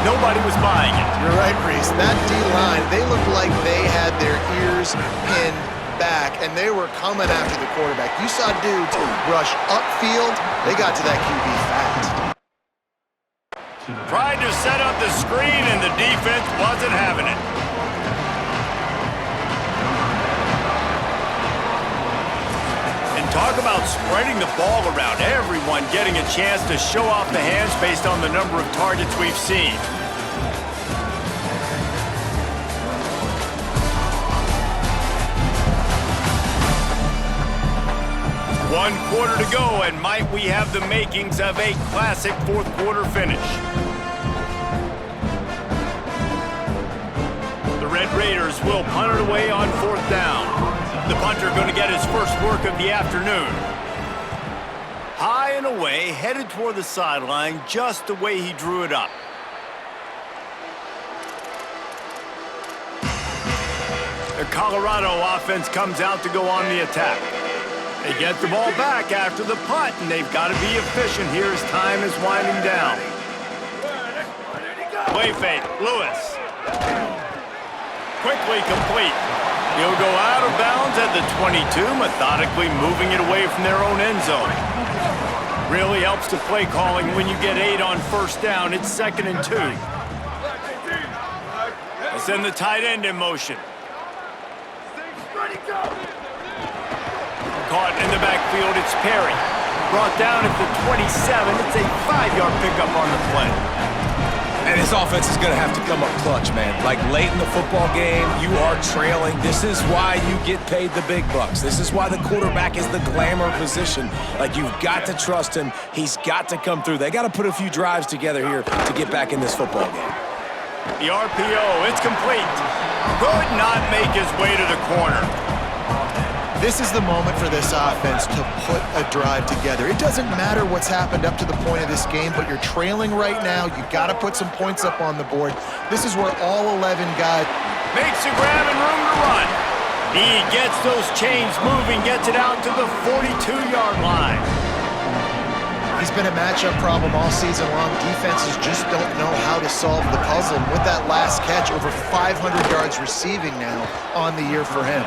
Nobody was buying it. You're right, Reese. That D-line, they looked like they had their ears pinned back, and they were coming after the quarterback. You saw dudes rush upfield. They got to that QB fast. Tried to set up the screen, and the defense wasn't having it. And talk about spreading the ball around. Everyone getting a chance to show off the hands based on the number of targets we've seen. One quarter to go, and might we have the makings of a classic fourth quarter finish. The Red Raiders will punt it away on fourth down. The punter going to get his first work of the afternoon. High and away, headed toward the sideline, just the way he drew it up. The Colorado offense comes out to go on the attack. They get the ball back after the punt, and they've got to be efficient here as time is winding down. Play fake, Lewis. Quickly complete. He'll go out of bounds at the 22, methodically moving it away from their own end zone. Really helps the play calling when you get 8 on first down. It's 2nd and 2. They send the tight end in motion. Caught in the backfield, it's Perry. Brought down at the 27. It's a 5-yard pickup on the play. And his offense is going to have to come up clutch, man. Like late in the football game, you are trailing. This is why you get paid the big bucks. This is why the quarterback is the glamour position. Like, you've got to trust him. He's got to come through. They got to put a few drives together here to get back in this football game. The RPO, it's complete. Could not make his way to the corner. This is the moment for this offense to put a drive together. It doesn't matter what's happened up to the point of this game, but you're trailing right now. You've got to put some points up on the board. This is where all 11 guys... Makes a grab and room to run. He gets those chains moving, gets it out to the 42-yard line. He's been a matchup problem all season long. Defenses just don't know how to solve the puzzle. And with that last catch, over 500 yards receiving now on the year for him.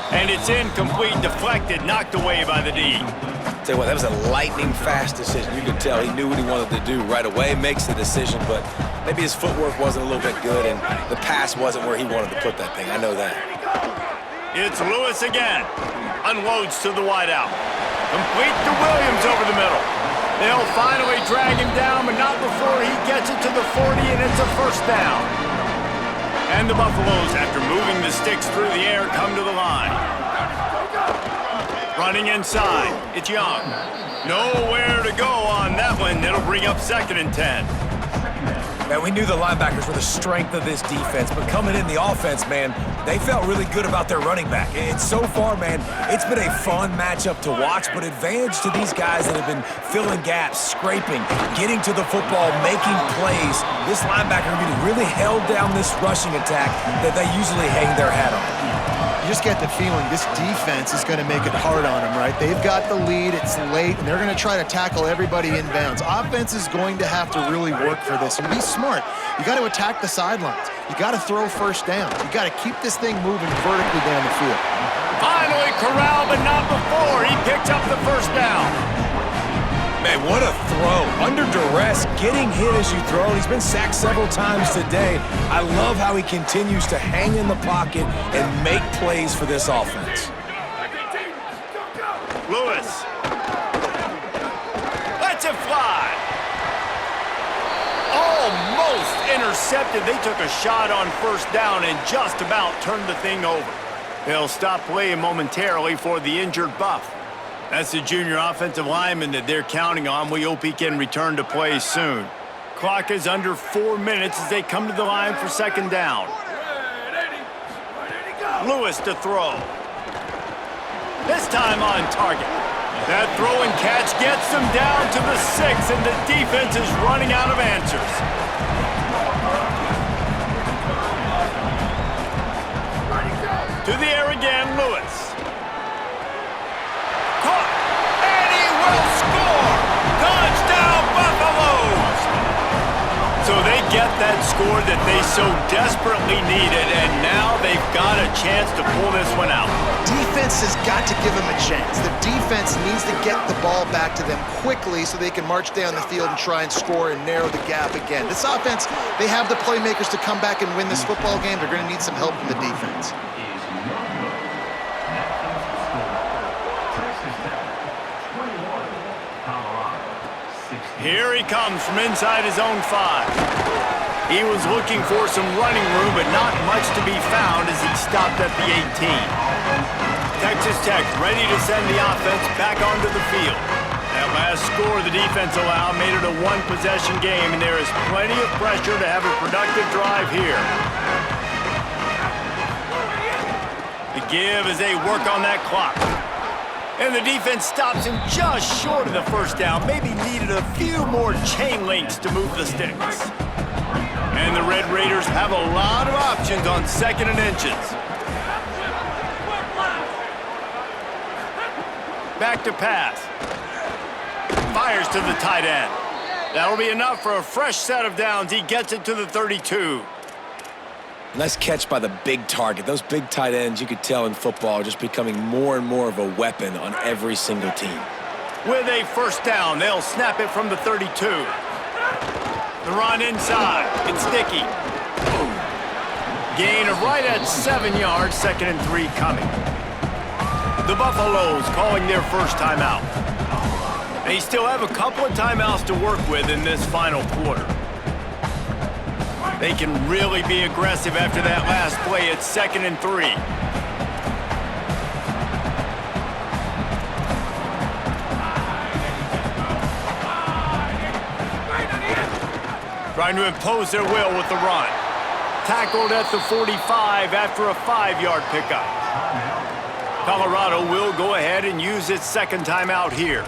And it's incomplete, deflected, knocked away by the D. Tell you what, that was a lightning-fast decision. You could tell he knew what he wanted to do right away, makes the decision, but maybe his footwork wasn't a little bit good, and the pass wasn't where he wanted to put that thing. I know that. It's Lewis again. Unloads to the wideout. Complete to Williams over the middle. They'll finally drag him down, but not before he gets it to the 40, and it's a first down. And the Buffaloes, after moving the sticks through the air, come to the line. Running inside, it's Young. Nowhere to go on that one. It'll bring up 2nd and 10. Man, we knew the linebackers were the strength of this defense, but coming in the offense, man, they felt really good about their running back. And so far, man, it's been a fun matchup to watch, but advantage to these guys that have been filling gaps, scraping, getting to the football, making plays. This linebacker really held down this rushing attack that they usually hang their hat on. You just get the feeling this defense is going to make it hard on them, right? They've got the lead, it's late, and they're going to try to tackle everybody inbounds. Offense is going to have to really work for this and be smart. You got to attack the sidelines. You got to throw first down. You got to keep this thing moving vertically down the field. Finally corralled, but not before. He picked up the first down. Man, what a throw. Under duress, getting hit as you throw. He's been sacked several times today. I love how he continues to hang in the pocket and make plays for this offense. Lewis. Lets it fly. Almost intercepted. They took a shot on first down and just about turned the thing over. They'll stop playing momentarily for the injured Buff. That's the junior offensive lineman that they're counting on. We hope he can return to play soon. Clock is under 4 minutes as they come to the line for 2nd down. Lewis to throw. This time on target. That throw and catch gets them down to the 6, and the defense is running out of answers. To the air again, Lewis. Caught, and he will score! Touchdown, Buffaloes! So they get that score that they so desperately needed, and now they've got a chance to pull this one out. Defense has got to give them a chance. The defense needs to get the ball back to them quickly so they can march down the field and try and score and narrow the gap again. This offense, they have the playmakers to come back and win this football game. They're going to need some help from the defense. Here he comes from inside his own 5. He was looking for some running room, but not much to be found as he stopped at the 18. Texas Tech ready to send the offense back onto the field. That last score the defense allowed made it a one-possession game, and there is plenty of pressure to have a productive drive here. The give as they work on that clock. And the defense stops him just short of the first down. Maybe needed a few more chain links to move the sticks. And the Red Raiders have a lot of options on 2nd and inches. Back to pass. Fires to the tight end. That'll be enough for a fresh set of downs. He gets it to the 32. Nice catch by the big target. Those big tight ends, you could tell in football, are just becoming more and more of a weapon on every single team. With a first down, they'll snap it from the 32. The run inside. It's Dickey. Gain of right at 7 yards, 2nd and 3 coming. The Buffaloes calling their first timeout. They still have a couple of timeouts to work with in this final quarter. They can really be aggressive after that last play at 2nd and 3. Trying to impose their will with the run. Tackled at the 45 after a 5-yard pickup. Colorado will go ahead and use its second timeout here.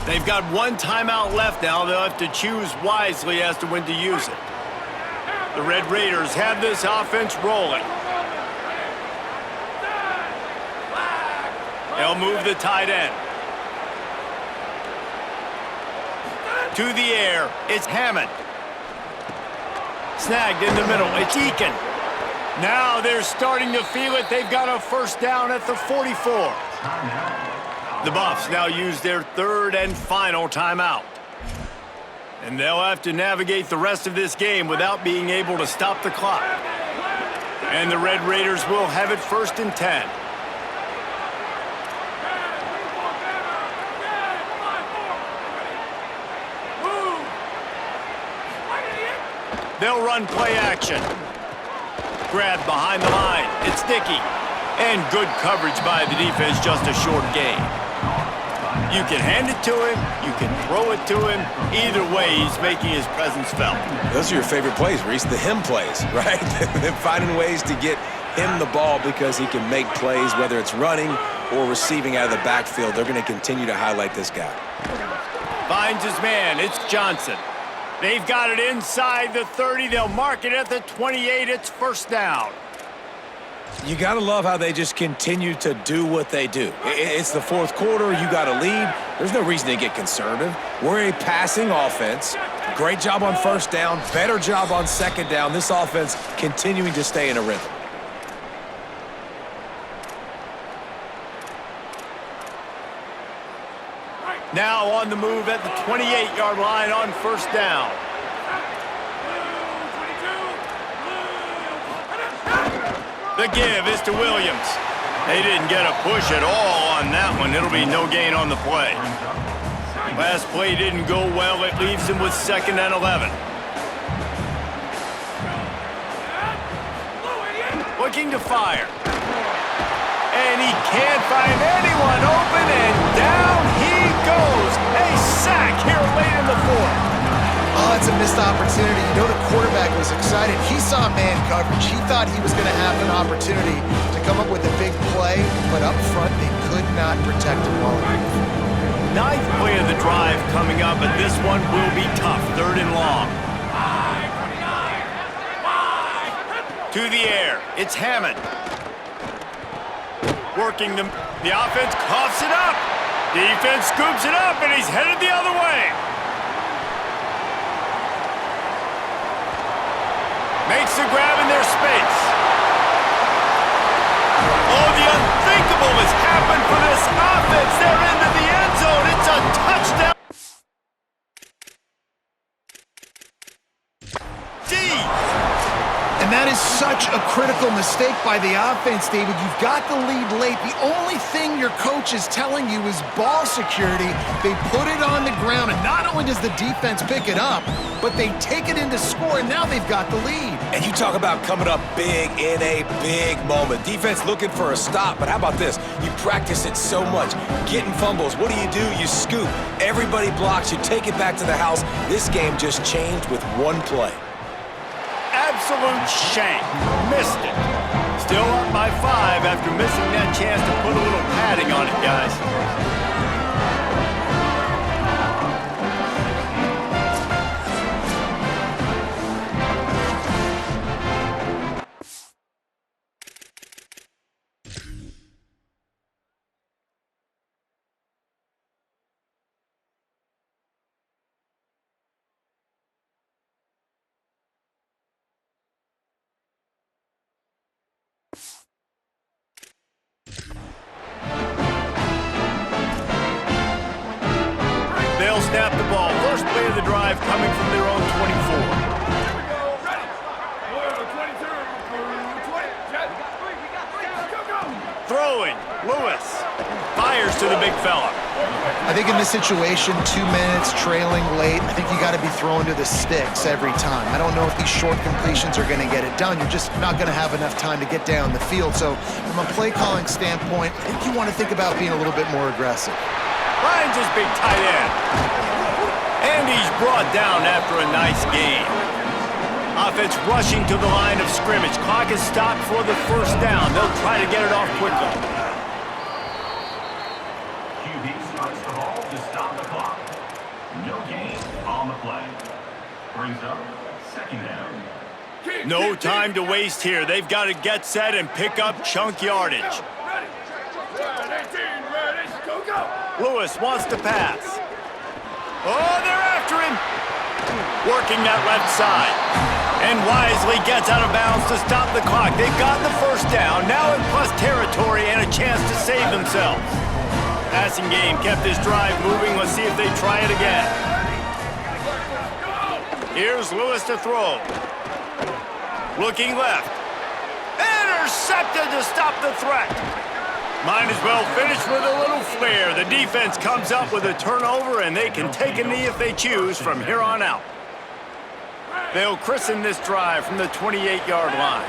They've got one timeout left now. They'll have to choose wisely as to when to use it. The Red Raiders have this offense rolling. They'll move the tight end. To the air, it's Hammond. Snagged in the middle, it's Eakin. Now they're starting to feel it. They've got a first down at the 44. The Buffs now use their third and final timeout. And they'll have to navigate the rest of this game without being able to stop the clock. And the Red Raiders will have it 1st and 10. They'll run play action. Grab behind the line. It's Dickey. And good coverage by the defense, just a short gain. You can hand it to him, you can throw it to him. Either way, he's making his presence felt. Those are your favorite plays, Reese, the him plays, right? They're finding ways to get him the ball because he can make plays, whether it's running or receiving out of the backfield. They're going to continue to highlight this guy. Finds his man, it's Johnson. They've got it inside the 30. They'll mark it at the 28. It's first down. You got to love how they just continue to do what they do. It's the fourth quarter. You got a lead. There's no reason to get conservative. We're a passing offense. Great job on first down. Better job on second down. This offense continuing to stay in a rhythm. Now on the move at the 28-yard line on first down. The give is to Williams. They didn't get a push at all on that one. It'll be no gain on the play. Last play didn't go well. It leaves him with 2nd and 11. Looking to fire. And he can't find anyone open, and down he goes. A sack here late in the fourth. Oh, it's a missed opportunity. You know the quarterback was excited. He saw man coverage. He thought he was going to have an opportunity to come up with a big play, but up front they could not protect him well enough. Ninth play of the drive coming up, but this one will be tough. 3rd and long. To the air, it's Hammond. Working the offense, coughs it up. Defense scoops it up, and he's headed the other way. Makes the grab in their space. Oh, the unthinkable has happened for this offense. They're into the end zone. It's a touchdown. And that is such a critical mistake by the offense, David. You've got the lead late. The only thing your coach is telling you is ball security. They put it on the ground, and not only does the defense pick it up, but they take it into score, and now they've got the lead. And you talk about coming up big in a big moment. Defense looking for a stop, but how about this? You practice it so much. Getting fumbles, what do? You scoop. Everybody blocks. You take it back to the house. This game just changed with one play. Absolute shank. Missed it. Still up by 5 after missing that chance to put a little padding on it, guys. They'll snap the ball. First play of the drive coming from their own 24. Throwing. Lewis fires to the big fella. I think in this situation, 2 minutes, trailing late, I think you got to be throwing to the sticks every time. I don't know if these short completions are going to get it done. You're just not going to have enough time to get down the field. So from a play calling standpoint, I think you want to think about being a little bit more aggressive. Finds his big tight end. And he's brought down after a nice game. Offense rushing to the line of scrimmage. Clock is stopped for the first down. They'll try to get it off quickly. QB starts the ball to stop the clock. No gain on the play. Brings up second down. No time to waste here. They've got to get set and pick up chunk yardage. Lewis wants to pass. Oh, they're after him. Working that left side. And wisely gets out of bounds to stop the clock. They've got the first down, now in plus territory and a chance to save themselves. Passing game kept this drive moving. Let's see if they try it again. Here's Lewis to throw. Looking left. Intercepted to stop the threat. Might as well finish with a little flair. The defense comes up with a turnover, and they can take a knee if they choose from here on out. They'll christen this drive from the 28-yard line.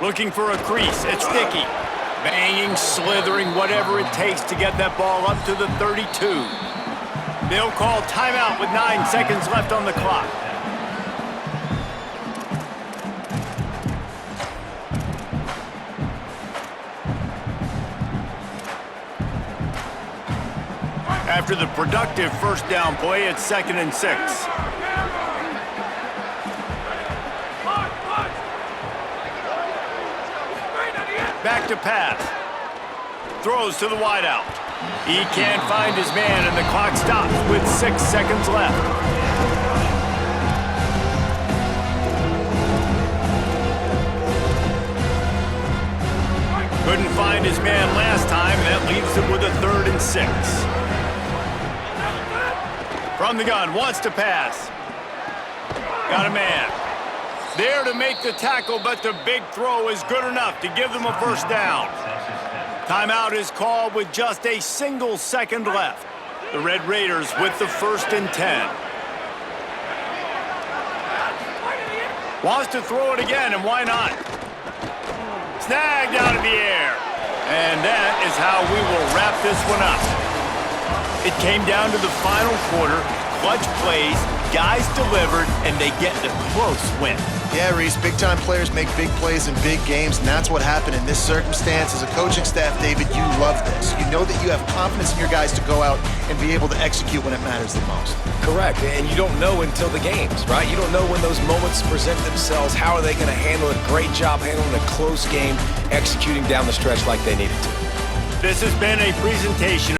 Looking for a crease. It's Dickey. Banging, slithering, whatever it takes to get that ball up to the 32. They'll call timeout with 9 seconds left on the clock. After the productive first down play, it's 2nd and 6. Back to pass. Throws to the wideout. He can't find his man, and the clock stops with 6 seconds left. Couldn't find his man last time, and that leaves him with a 3rd and 6. From the gun, wants to pass. Got a man. There to make the tackle, but the big throw is good enough to give them a first down. Timeout is called with just a single second left. The Red Raiders with the 1st and 10. Wants to throw it again, and why not? Snagged out of the air. And that is how we will wrap this one up. It came down to the final quarter. Clutch plays, guys delivered, and they get the close win. Yeah, Reese, big-time players make big plays in big games, and that's what happened in this circumstance. As a coaching staff, David, you love this. You know that you have confidence in your guys to go out and be able to execute when it matters the most. Correct, and you don't know until the games, right? You don't know when those moments present themselves. How are they going to handle it? Great job handling a close game, executing down the stretch like they needed to. This has been a presentation